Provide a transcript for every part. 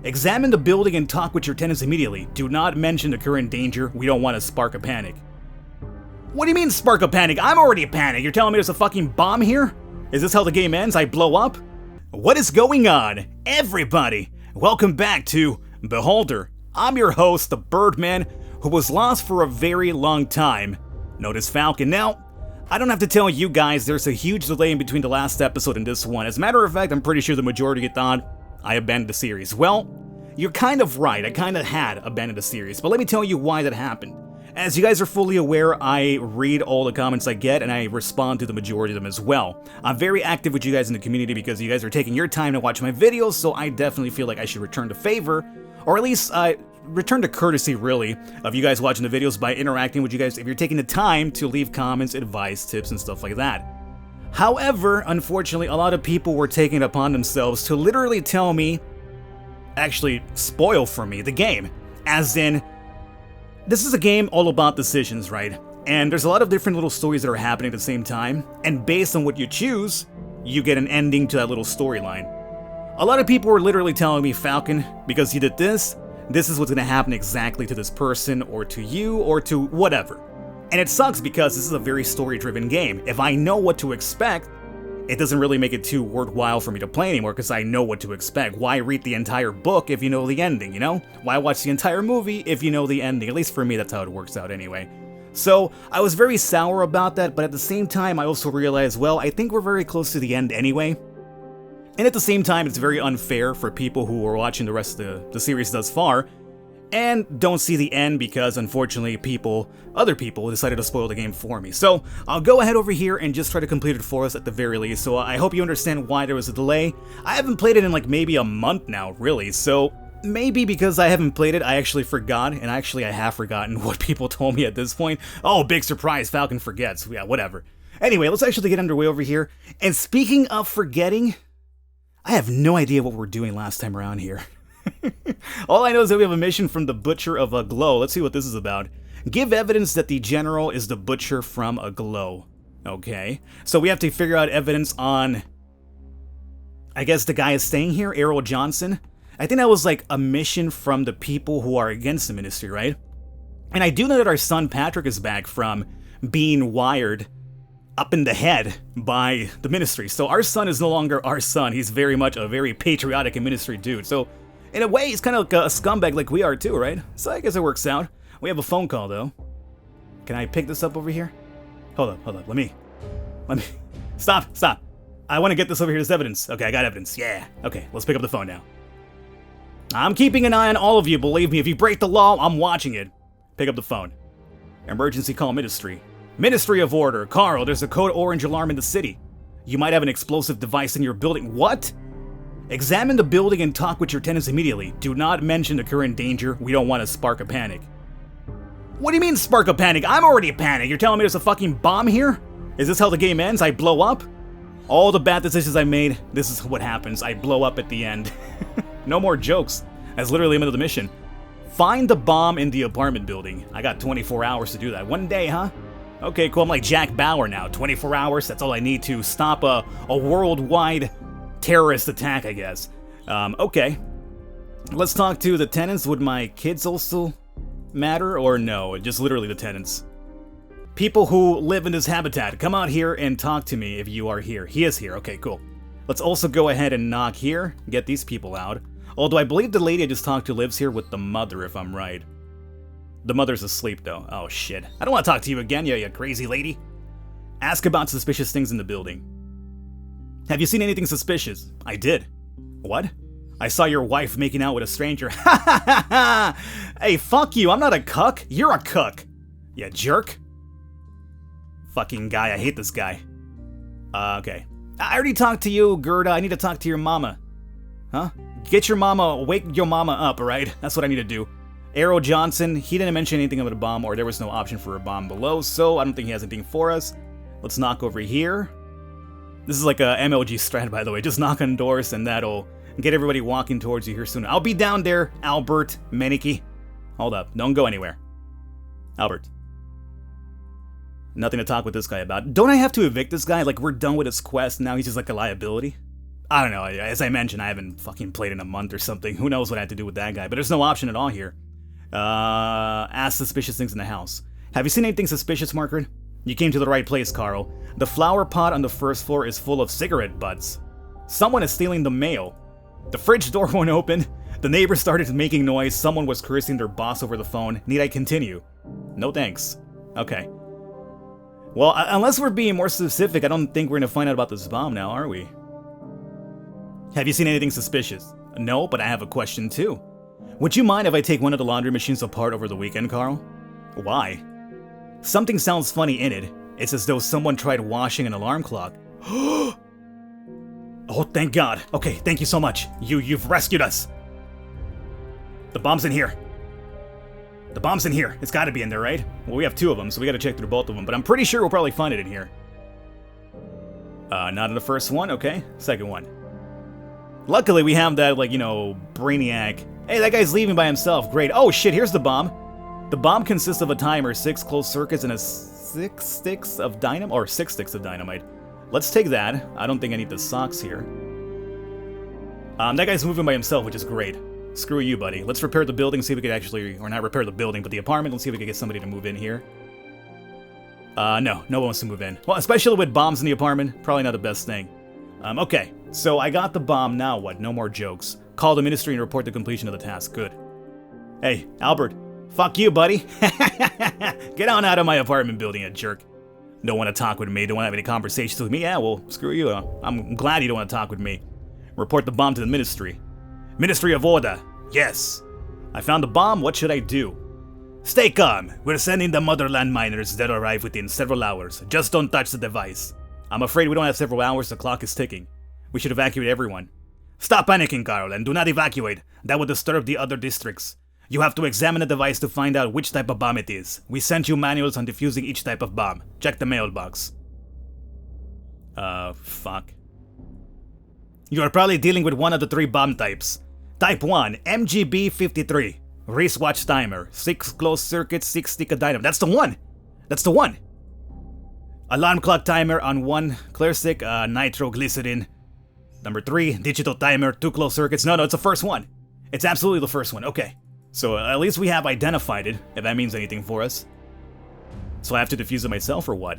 Examine the building and talk with your tenants immediately. Do not mention the current danger. We don't want to spark a panic. What do you mean spark a panic? I'm already a panic. You're telling me there's a fucking bomb here? Is this how the game ends? I blow up? What is going on? Everybody, welcome back to Beholder. I'm your host, the Birdman, who was lost for a very long time, known as Falcon. Now, I don't have to tell you guys there's a huge delay in between the last episode and this one. As a matter of fact, I'm pretty sure the majority of you thought I abandoned the series. Well, you're kind of right. I kind of had abandoned the series, but let me tell you why that happened. As you guys are fully aware, I read all the comments I get and I respond to the majority of them as well. I'm very active with you guys in the community because you guys are taking your time to watch my videos, so I definitely feel like I should return the favor, or at least return the courtesy, really, of you guys watching the videos by interacting with you guys if you're taking the time to leave comments, advice, tips, and stuff like that. However, unfortunately, a lot of people were taking it upon themselves to literally tell me, actually spoil for me, the game. As in, this is a game all about decisions, right? And there's a lot of different little stories that are happening at the same time, and based on what you choose, you get an ending to that little storyline. A lot of people were literally telling me, Falcon, because you did this is what's gonna happen exactly to this person, or to you, or to whatever. And it sucks because this is a very story-driven game. If I know what to expect, it doesn't really make it too worthwhile for me to play anymore because I know what to expect. Why read the entire book if you know the ending, you know? Why watch the entire movie if you know the ending? At least for me, that's how it works out anyway. So, I was very sour about that, but at the same time, I also realized, well, I think we're very close to the end anyway. And at the same time, it's very unfair for people who are watching the rest of the series thus far and don't see the end because, unfortunately, other people decided to spoil the game for me. So, I'll go ahead over here and just try to complete it for us at the very least, so I hope you understand why there was a delay. I haven't played it in like maybe a month now, really, so maybe because I haven't played it, I actually forgot, and actually I have forgotten what people told me at this point. Oh, big surprise, Falcon forgets. Yeah, whatever. Anyway, let's actually get underway over here. And speaking of forgetting, I have no idea what we're doing last time around here. All I know is that we have a mission from the Butcher of a Glow. Let's see what this is about. Give evidence that the general is the Butcher from a Glow. Okay. So we have to figure out evidence on, I guess the guy is staying here, Errol Johnson. I think that was like a mission from the people who are against the ministry, right? And I do know that our son Patrick is back from being wired up in the head by the ministry. So our son is no longer our son. He's very much a very patriotic and ministry dude. So in a way, he's kind of like a scumbag like we are too, right? So I guess it works out. We have a phone call though. Can I pick this up over here? Hold up. Let me. Stop. I want to get this over here as evidence. Okay, I got evidence. Yeah. Okay, let's pick up the phone now. I'm keeping an eye on all of you. Believe me, if you break the law, I'm watching it. Pick up the phone. Emergency call ministry. Ministry of Order. Carl, there's a code orange alarm in the city. You might have an explosive device in your building. What? Examine the building and talk with your tenants immediately. Do not mention the current danger. We don't want to spark a panic. What do you mean spark a panic? I'm already a panic. You're telling me there's a fucking bomb here? Is this how the game ends? I blow up? All the bad decisions I made, this is what happens. I blow up at the end. No more jokes. That's literally the end of the mission. Find the bomb in the apartment building. I got 24 hours to do that. One day, huh? Okay, cool. I'm like Jack Bauer now. 24 hours, that's all I need to stop a worldwide terrorist attack, I guess. Okay. Let's talk to the tenants. Would my kids also matter, or no? Just literally the tenants. People who live in this habitat, come out here and talk to me if you are here. He is here. Okay, cool. Let's also go ahead and knock here, get these people out. Although I believe the lady I just talked to lives here with the mother, if I'm right. The mother's asleep, though. Oh, shit. I don't want to talk to you again, you crazy lady. Ask about suspicious things in the building. Have you seen anything suspicious? I did. What? I saw your wife making out with a stranger. Ha ha ha ha! Hey, fuck you. I'm not a cuck. You're a cuck. You jerk. Fucking guy. I hate this guy. Okay. I already talked to you, Gerda. I need to talk to your mama. Huh? Get your mama, wake your mama up, alright? That's what I need to do. Errol Johnson, he didn't mention anything about a bomb, or there was no option for a bomb below, so I don't think he has anything for us. Let's knock over here. This is like a MLG strat, by the way. Just knock on doors, and that'll get everybody walking towards you here soon. I'll be down there, Albert Menike. Hold up. Don't go anywhere. Albert. Nothing to talk with this guy about. Don't I have to evict this guy? Like, we're done with his quest, now he's just like a liability? I don't know, as I mentioned, I haven't fucking played in a month or something. Who knows what I had to do with that guy, but there's no option at all here. Ask suspicious things in the house. Have you seen anything suspicious, Margaret? You came to the right place, Carl. The flower pot on the first floor is full of cigarette butts. Someone is stealing the mail. The fridge door won't open. The neighbors started making noise. Someone was cursing their boss over the phone. Need I continue? No thanks. Okay. Well, unless we're being more specific, I don't think we're gonna find out about this bomb now, are we? Have you seen anything suspicious? No, but I have a question too. Would you mind if I take one of the laundry machines apart over the weekend, Carl? Why? Something sounds funny in it. It's as though someone tried washing an alarm clock. Oh, thank God. Okay, thank you so much. You've rescued us. The bomb's in here. The bomb's in here. It's gotta be in there, right? Well, we have two of them, so we gotta check through both of them, but I'm pretty sure we'll probably find it in here. Not in the first one, okay. Second one. Luckily, we have that, like, you know, brainiac. Hey, that guy's leaving by himself. Great. Oh, shit, here's the bomb. The bomb consists of a timer, 6 closed circuits, and 6 sticks of dynamite. Or 6 sticks of dynamite. Let's take that. I don't think I need the socks here. That guy's moving by himself, which is great. Screw you, buddy. Let's repair the building, see if we could actually... Or not repair the building, but the apartment. Let's see if we can get somebody to move in here. No one wants to move in. Well, especially with bombs in the apartment. Probably not the best thing. Okay. So I got the bomb, now what? No more jokes. Call the ministry and report the completion of the task. Good. Hey, Albert. Fuck you, buddy. Get on out of my apartment building, you jerk. Don't want to talk with me, don't want to have any conversations with me? Yeah, well, screw you. I'm glad you don't want to talk with me. Report the bomb to the ministry. Ministry of Order. Yes. I found the bomb, what should I do? Stay calm. We're sending the motherland miners. They'll arrive within several hours. Just don't touch the device. I'm afraid we don't have several hours, the clock is ticking. We should evacuate everyone. Stop panicking, Carl, and do not evacuate. That would disturb the other districts. You have to examine the device to find out which type of bomb it is. We sent you manuals on defusing each type of bomb. Check the mailbox. Fuck. You are probably dealing with one of the 3 bomb types. Type 1, MGB-53. Wristwatch timer. 6 closed circuits, 6 stick of dynamite. That's the one! That's the one! Alarm clock timer on 1 clear stick, nitroglycerin. Number 3, digital timer, 2 closed circuits. No, it's the first one. It's absolutely the first one. Okay. So at least we have identified it, if that means anything for us. So I have to defuse it myself or what?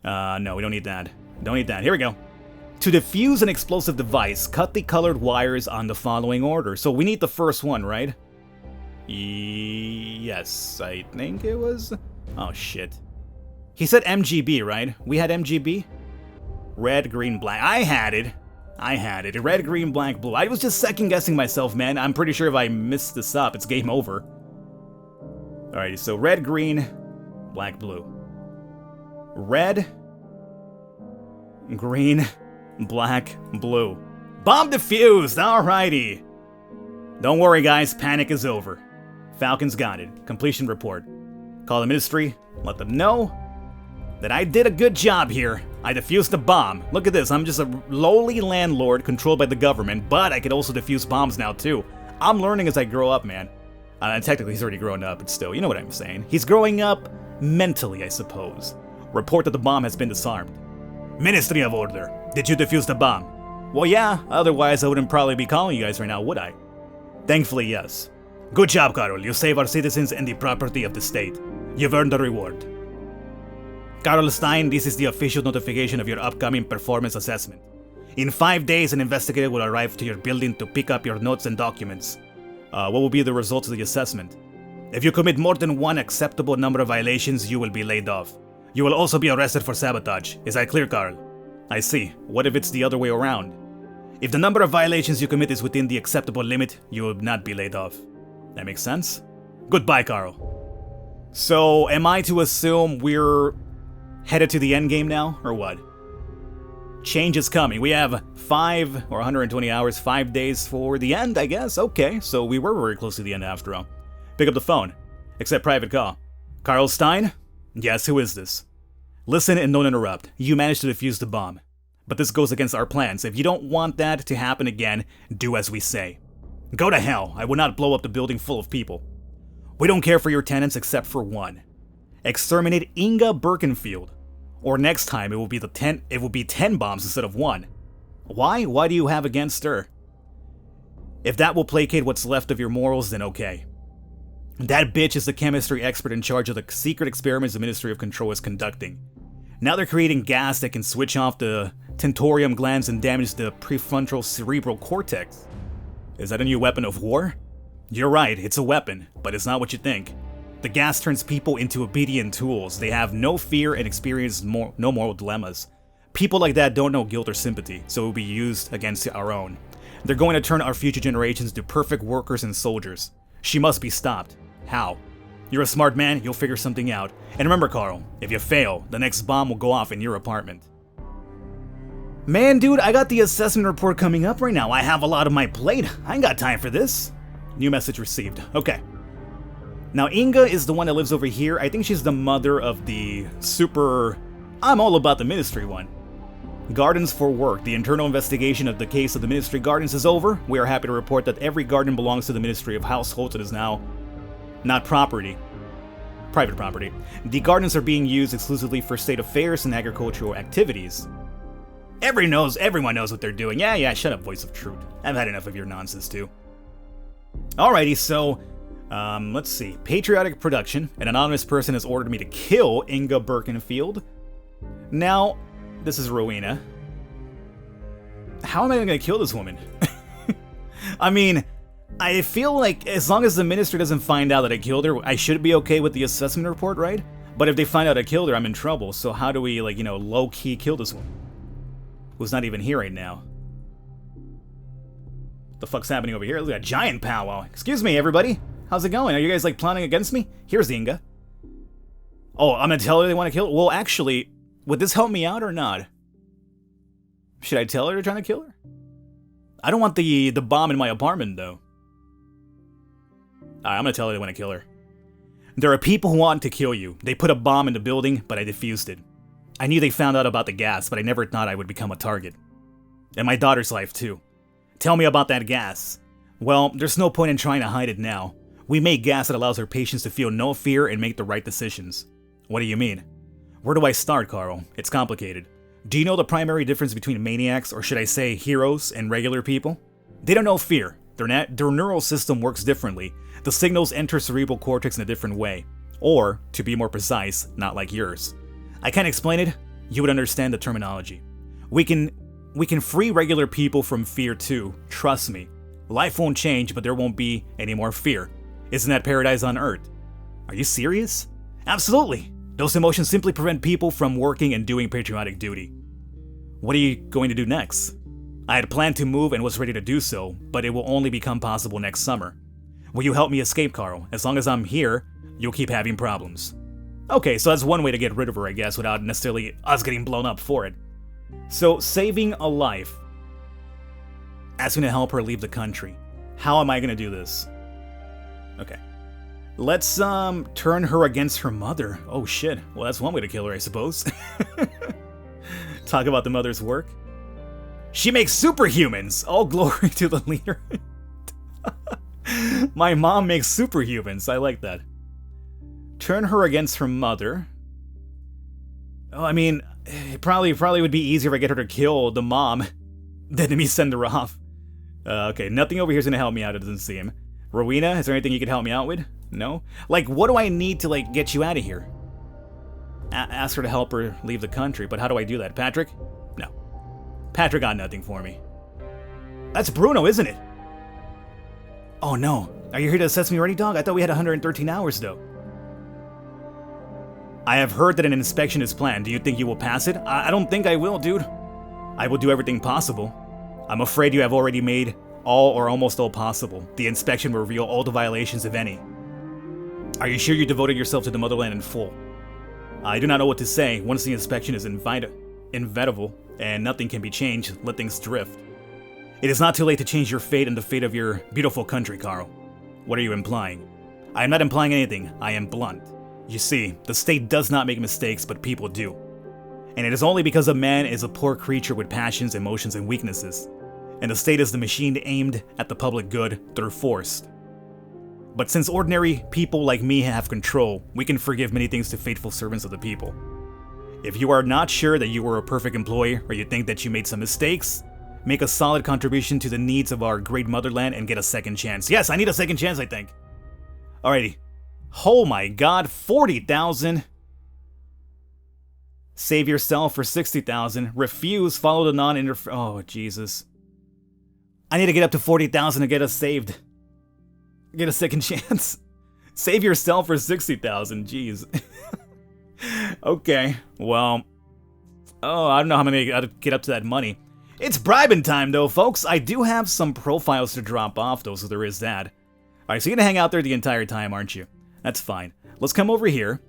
No, we don't need that. Don't need that. Here we go. To defuse an explosive device, cut the colored wires on the following order. So we need the first one, right? Yes, I think it was... Oh, shit. He said MGB, right? We had MGB? Red, green, black. I had it. Red, green, black, blue. I was just second-guessing myself, man. I'm pretty sure if I mess this up, it's game over. Alrighty, so red, green, black, blue. Red, green, black, blue. Bomb defused! Alrighty. Don't worry, guys. Panic is over. Falcon's got it. Completion report. Call the ministry. Let them know that I did a good job here. I defused the bomb. Look at this, I'm just a lowly landlord controlled by the government, but I can also defuse bombs now too. I'm learning as I grow up, man. Technically he's already grown up, but still, you know what I'm saying. He's growing up mentally, I suppose. Report that the bomb has been disarmed. Ministry of Order, did you defuse the bomb? Well, yeah, otherwise I wouldn't probably be calling you guys right now, would I? Thankfully, yes. Good job, Carol. You save our citizens and the property of the state. You've earned the reward. Carl Stein, this is the official notification of your upcoming performance assessment. In 5 days, an investigator will arrive to your building to pick up your notes and documents. What will be the results of the assessment? If you commit more than 1 acceptable number of violations, you will be laid off. You will also be arrested for sabotage. Is that clear, Carl? I see. What if it's the other way around? If the number of violations you commit is within the acceptable limit, you will not be laid off. That makes sense? Goodbye, Carl. So, am I to assume we're headed to the end game now, or what? Change is coming. We have 5 or 120 hours, 5 days for the end, I guess. Okay, so we were very close to the end after all. Pick up the phone. Accept private call. Carl Stein? Yes, who is this? Listen and don't interrupt. You managed to defuse the bomb. But this goes against our plans. If you don't want that to happen again, do as we say. Go to hell. I will not blow up the building full of people. We don't care for your tenants except for one. Exterminate Inga Birkenfield. Or next time it will be 10 bombs instead of 1. Why? Why do you have against her? If that will placate what's left of your morals, then okay. That bitch is the chemistry expert in charge of the secret experiments the Ministry of Control is conducting. Now they're creating gas that can switch off the tentorium glands and damage the prefrontal cerebral cortex. Is that a new weapon of war? You're right, it's a weapon, but it's not what you think. The gas turns people into obedient tools. They have no fear and experience no moral dilemmas. People like that don't know guilt or sympathy, so it will be used against our own. They're going to turn our future generations into perfect workers and soldiers. She must be stopped. How? You're a smart man, you'll figure something out. And remember, Carl, if you fail, the next bomb will go off in your apartment. Man, dude, I got the assessment report coming up right now. I have a lot on my plate. I ain't got time for this. New message received. Okay. Now, Inga is the one that lives over here. I think she's the mother of the super... I'm all about the Ministry one. Gardens for work. The internal investigation of the case of the Ministry Gardens is over. We are happy to report that every garden belongs to the Ministry of Households and is now not property. Private property. The gardens are being used exclusively for state affairs and agricultural activities. Everyone knows what they're doing. Yeah, shut up, voice of truth. I've had enough of your nonsense too. Alrighty, so, let's see. Patriotic production. An anonymous person has ordered me to kill Inga Birkenfield. Now, this is Rowena. How am I going to kill this woman? I mean, I feel like as long as the minister doesn't find out that I killed her, I should be okay with the assessment report, right? But if they find out I killed her, I'm in trouble. So how do we, like, low-key kill this woman? Who's not even here right now. What the fuck's happening over here? Look at a giant powwow. Excuse me, everybody. How's it going? Are you guys, like, plotting against me? Here's Inga. Oh, I'm gonna tell her they want to kill her? Well, actually, would this help me out or not? Should I tell her they're trying to kill her? I don't want the bomb in my apartment, though. Alright, I'm gonna tell her they want to kill her. There are people who want to kill you. They put a bomb in the building, but I defused it. I knew they found out about the gas, but I never thought I would become a target. And my daughter's life, too. Tell me about that gas. Well, there's no point in trying to hide it now. We make gas that allows our patients to feel no fear and make the right decisions. What do you mean? Where do I start, Carl? It's complicated. Do you know the primary difference between maniacs, or should I say heroes, and regular people? They don't know fear. Their neural system works differently. The signals enter cerebral cortex in a different way. Or, to be more precise, not like yours. I can't explain it. You would understand the terminology. We can free regular people from fear too. Trust me. Life won't change, but there won't be any more fear. Isn't that paradise on Earth? Are you serious? Absolutely. Those emotions simply prevent people from working and doing patriotic duty. What are you going to do next? I had planned to move and was ready to do so, but it will only become possible next summer. Will you help me escape, Carl? As long as I'm here, you'll keep having problems. Okay, so that's one way to get rid of her, I guess, without necessarily us getting blown up for it. So, saving a life. Asking to help her leave the country. How am I gonna do this? Okay. Let's, turn her against her mother. Oh shit, well that's one way to kill her, I suppose. Talk about the mother's work. She makes superhumans! All glory to the leader. My mom makes superhumans, I like that. Turn her against her mother. Oh, I mean, it probably would be easier if I get her to kill the mom than me send her off. Okay, nothing over here is gonna help me out, it doesn't seem. Rowena, is there anything you could help me out with? No? Like, what do I need to, like, get you out of here? Ask her to help her leave the country, but how do I do that? Patrick? No. Patrick got nothing for me. That's Bruno, isn't it? Oh no. Are you here to assess me already, dog? I thought we had 113 hours, though. I have heard that an inspection is planned. Do you think you will pass it? I don't think I will, dude. I will do everything possible. I'm afraid you have already made all or almost all possible. The inspection will reveal all the violations, if any. Are you sure you devoted yourself to the motherland in full? I do not know what to say. Once the inspection is inevitable and nothing can be changed, let things drift. It is not too late to change your fate and the fate of your beautiful country, Carl. What are you implying? I am not implying anything. I am blunt. You see, the state does not make mistakes, but people do. And it is only because a man is a poor creature with passions, emotions, and weaknesses. And the state is the machine aimed at the public good through force. But since ordinary people like me have control, we can forgive many things to faithful servants of the people. If you are not sure that you were a perfect employee, or you think that you made some mistakes, make a solid contribution to the needs of our great motherland, and get a second chance. Yes, I need a second chance, I think. Alrighty. Oh my god, 40,000. Save yourself for 60,000. Refuse, follow the non-interfer... Oh, Jesus. I need to get up to 40,000 to get us saved. Get a second chance. Save yourself for 60,000, jeez. Okay, well... Oh, I don't know how many I gotta get up to that money. It's bribing time, though, folks. I do have some profiles to drop off, though, so there is that. Alright, so you're gonna hang out there the entire time, aren't you? That's fine. Let's come over here.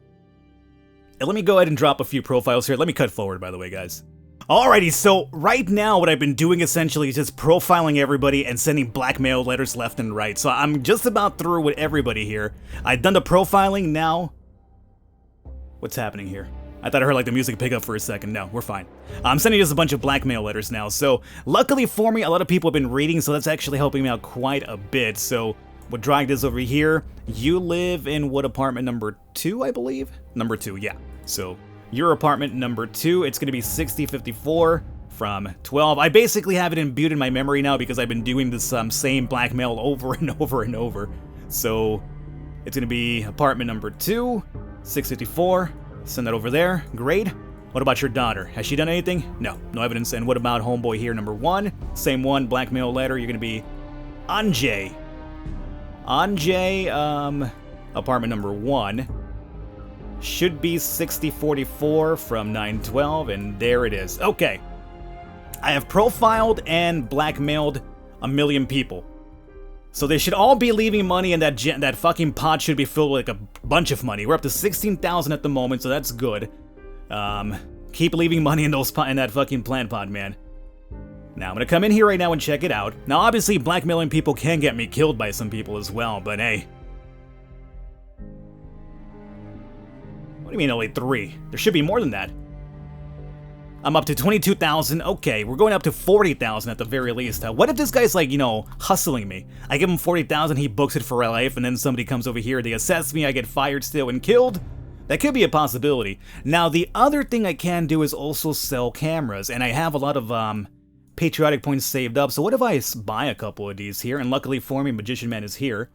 And let me go ahead and drop a few profiles here. Let me cut forward, by the way, guys. Alrighty, so right now what I've been doing essentially is just profiling everybody and sending blackmail letters left and right. So I'm just about through with everybody here. I've done the profiling now. What's happening here? I thought I heard like the music pick up for a second. No, we're fine. I'm sending just a bunch of blackmail letters now. So luckily for me, a lot of people have been reading, so that's actually helping me out quite a bit. So we'll drag this over here. You live in what, apartment number 2, I believe? Number 2, yeah. So your apartment number 2, it's going to be 6054 from 12. I basically have it imbued in my memory now because I've been doing this same blackmail over and over and over. So it's going to be apartment number 2, 654. Send that over there. Great. What about your daughter? Has she done anything? No. No evidence. And what about homeboy here, number 1? Same one, blackmail letter. You're going to be Anjay. Anjay, apartment number 1. Should be 6044 from 912, and there it is. Okay. I have profiled and blackmailed a million people. So they should all be leaving money, and that fucking pot should be filled with like a bunch of money. We're up to 16,000 at the moment, so that's good. Keep leaving money in that fucking plant pod, man. Now, I'm gonna come in here right now and check it out. Now, obviously, blackmailing people can get me killed by some people as well, but hey. What do you mean only 3? There should be more than that. I'm up to 22,000. Okay, we're going up to 40,000 at the very least. What if this guy's like, you know, hustling me? I give him 40,000, he books it for life, and then somebody comes over here, they assess me, I get fired still and killed? That could be a possibility. Now, the other thing I can do is also sell cameras, and I have a lot of patriotic points saved up. So what if I buy a couple of these here? And luckily for me, Magician Man is here.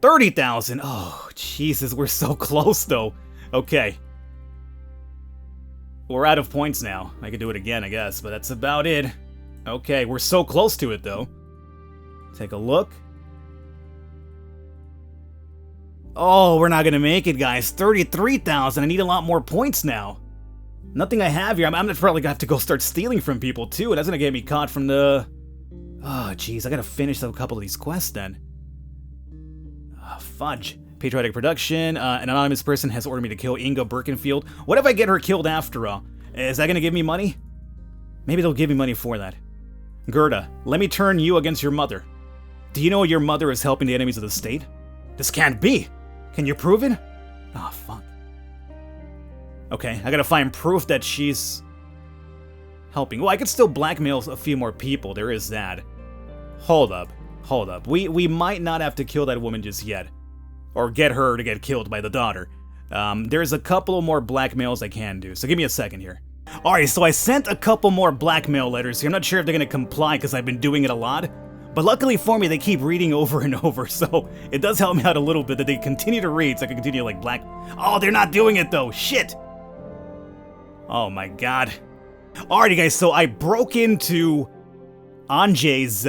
30,000. Oh, Jesus, we're so close, though. Okay. We're out of points now. I could do it again, I guess, but that's about it. Okay, we're so close to it, though. Take a look. Oh, we're not gonna make it, guys. 33,000. I need a lot more points now. Nothing I have here. I'm probably gonna have to go start stealing from people, too, and that's gonna get me caught from the... Oh, jeez, I gotta finish a couple of these quests, then. Oh, fudge. Patriotic production. An anonymous person has ordered me to kill Inga Birkenfield. What if I get her killed after all? Is that gonna give me money? Maybe they'll give me money for that. Gerda, let me turn you against your mother. Do you know your mother is helping the enemies of the state? This can't be! Can you prove it? Oh, fuck. Okay, I gotta find proof that she's... helping. Well, I could still blackmail a few more people, there is that. Hold up. Hold up. We might not have to kill that woman just yet. Or get her to get killed by the daughter. There's a couple more blackmails I can do, so give me a second here. Alright, so I sent a couple more blackmail letters here. I'm not sure if they're gonna comply because I've been doing it a lot. But luckily for me, they keep reading over and over, so it does help me out a little bit that they continue to read, so I can continue like black... Oh, they're not doing it though, shit! Oh my god. Alrighty guys, so I broke into Anjay's,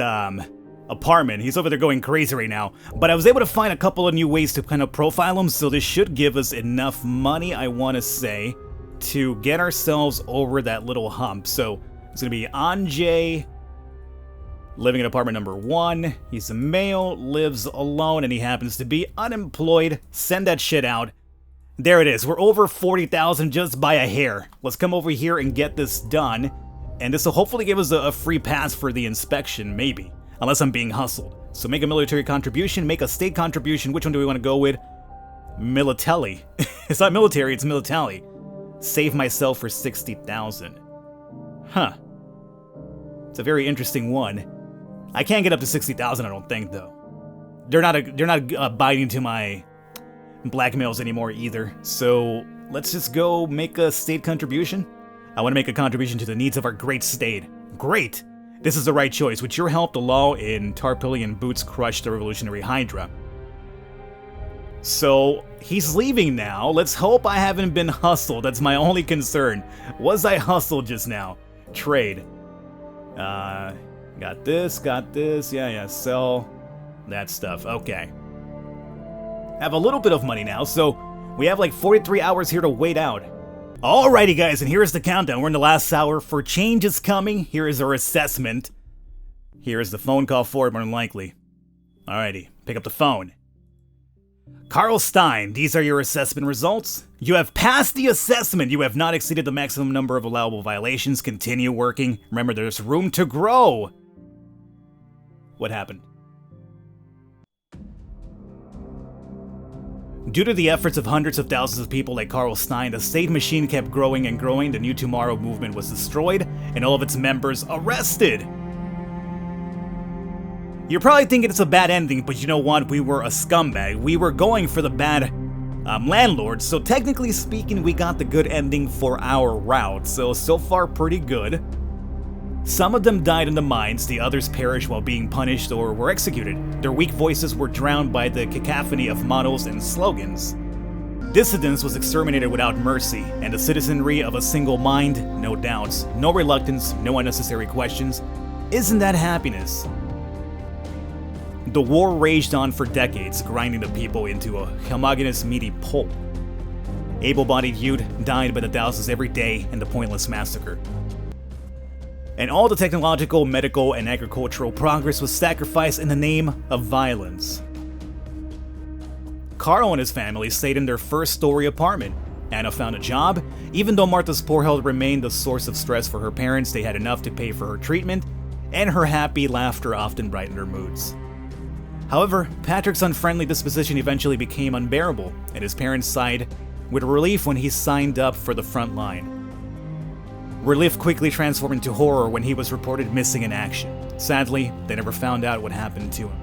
apartment. He's over there going crazy right now. But I was able to find a couple of new ways to kind of profile him, so this should give us enough money, I want to say, to get ourselves over that little hump. So it's going to be Anjay, living in apartment number 1. He's a male, lives alone, and he happens to be unemployed. Send that shit out. There it is. We're over 40,000 just by a hair. Let's come over here and get this done. And this will hopefully give us a free pass for the inspection, maybe. Unless I'm being hustled. So make a military contribution, make a state contribution. Which one do we want to go with? Military. It's not military, it's military. Save myself for 60,000. Huh. It's a very interesting one. I can't get up to 60,000, I don't think, though. They're not abiding to my blackmails anymore either. So let's just go make a state contribution. I want to make a contribution to the needs of our great state. Great! This is the right choice. With your help, the law in Tarpillian boots crushed the revolutionary Hydra. So, he's leaving now. Let's hope I haven't been hustled. That's my only concern. Was I hustled just now? Trade. Got this. Yeah, sell that stuff. Okay. Have a little bit of money now, so we have like 43 hours here to wait out. Alrighty guys, and here's the countdown. We're in the last hour. For change is coming. Here is our assessment. Here is the phone call for it, more than likely. Alrighty, pick up the phone. Carl Stein, these are your assessment results. You have passed the assessment. You have not exceeded the maximum number of allowable violations. Continue working. Remember, there's room to grow. What happened? Due to the efforts of hundreds of thousands of people like Carl Stein, the state machine kept growing and growing. The New Tomorrow movement was destroyed, and all of its members arrested. You're probably thinking it's a bad ending, but you know what? We were a scumbag. We were going for the bad landlord, so technically speaking, we got the good ending for our route. So far, pretty good. Some of them died in the mines, the others perished while being punished or were executed. Their weak voices were drowned by the cacophony of mottos and slogans. Dissidence was exterminated without mercy, and the citizenry of a single mind, no doubts, no reluctance, no unnecessary questions. Isn't that happiness? The war raged on for decades, grinding the people into a homogeneous meaty pulp. Able-bodied youth died by the thousands every day in the pointless massacre. And all the technological, medical, and agricultural progress was sacrificed in the name of violence. Carl and his family stayed in their first-story apartment. Anna found a job. Even though Martha's poor health remained a source of stress for her parents, they had enough to pay for her treatment, and her happy laughter often brightened her moods. However, Patrick's unfriendly disposition eventually became unbearable, and his parents sighed with relief when he signed up for the front line. Relief quickly transformed into horror when he was reported missing in action. Sadly, they never found out what happened to him.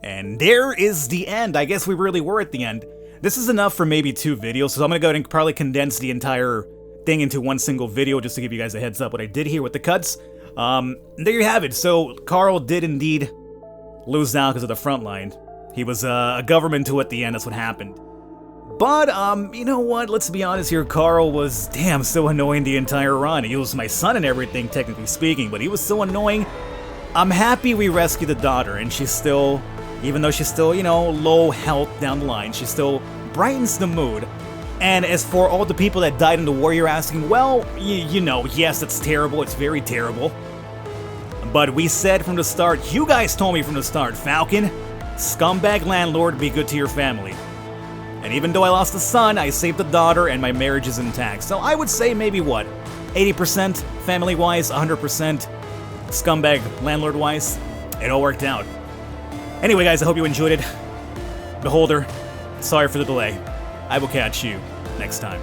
And there is the end. I guess we really were at the end. This is enough for maybe 2 videos, so I'm gonna go ahead and probably condense the entire thing into one single video just to give you guys a heads up what I did here with the cuts. There you have it. So Carl did indeed lose out because of the front line. He was a government tool at the end. That's what happened. But, you know what? Let's be honest here. Carl was, so annoying the entire run. He was my son and everything, technically speaking, but he was so annoying. I'm happy we rescued the daughter, and she's still, even though she's still, low health down the line, she still brightens the mood. And as for all the people that died in the war, you're asking, well, yes, it's terrible. It's very terrible. But we said from the start, you guys told me from the start, Falcon, scumbag landlord, be good to your family. And even though I lost a son, I saved a daughter and my marriage is intact. So I would say maybe what? 80% family-wise, 100% scumbag landlord-wise. It all worked out. Anyway, guys, I hope you enjoyed it. Beholder, sorry for the delay. I will catch you next time.